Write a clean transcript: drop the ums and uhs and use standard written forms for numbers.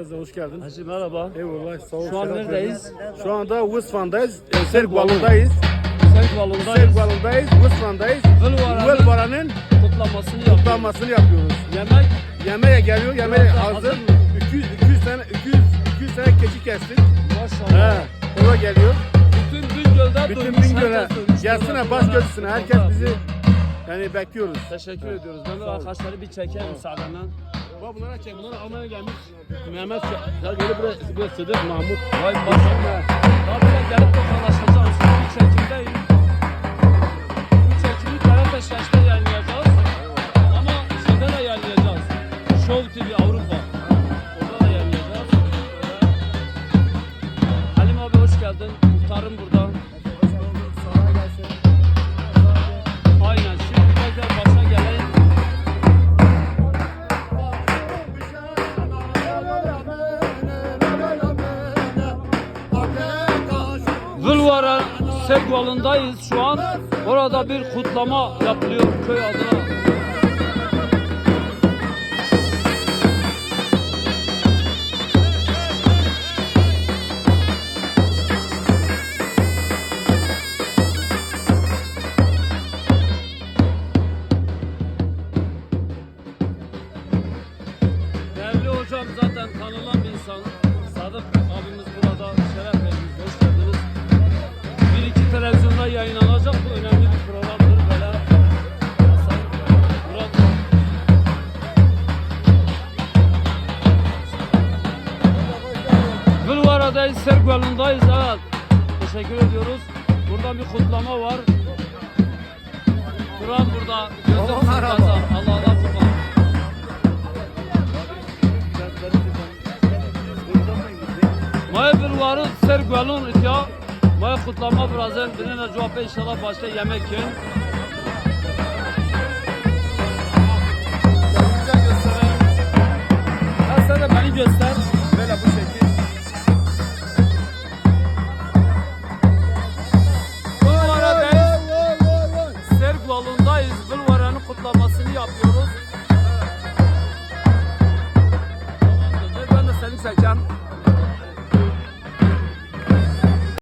Ramazan hoş geldin. Hacı merhaba. Eyvallah sağ ol. Şu an Şeref neredeyiz? verdin. Şu anda Westfan'dayız. Sergval'ındayız. Sergval'ındayız. Sergval'ındayız. Westfan'dayız. Vılvara'nın kutlamasını yapıyoruz. Yemek Yemeğe geliyor. Yemeğe Biraz da hazır. hazır mı? 200 tane keçi kestik. maşallah. O da geliyor. Bütün Bingöl'de Bütün duymuş, Bingöl'e herkes duymuş. gelsene baş gözüsüne. Herkes bizi yani bekliyoruz. Teşekkür ediyoruz. Ben de arkadaşları bir çekeyim müsaadenle. Bunlara çek. Bunlar Almanya'ya gelmiş. Mehmet ya böyle bir Sıdık Mahmut. Vay maşallah. Daha bile gelip tokalaşacağız. Bir çekimdeyim. Bu çekimi TRT5'te yayınlayacağız. Ama şeyde de yayınlayacağız. Show TV Avrupa. Orada da yayınlayacağız. Halim abi hoş geldin. Muhtarım burada. Aynen. Şimdi tekrar başa geleyim. Vılvara Sergval'ındayız şu an. Orada bir kutlama yapılıyor köy adına. Değerli hocam zaten tanınan bir insan. Sadık abimiz burada. Şeref verdiniz. Hoş geldiniz. Bir iki televizyonda yayınlanacak bu önemli bir programdır. Böyle Hasan Murat. Vılvara'dayız, Sergval'ındayız. Evet. Teşekkür ediyoruz. Burada bir kutlama var. Turan burada. Gözüm Sırkazan. Allah'a kurban. Maya Vılvarı Sergval'ın ya. Maya kutlama birazdan birine cevap inşallah başta yemek yiyin. Ha sen de beni göster. Böyle bu şekil. Vılvara'dayız. Sergval'ındayız. Vılvara'nın kutlamasını yapıyoruz. Tamamdır. Ben de seni çekeceğim.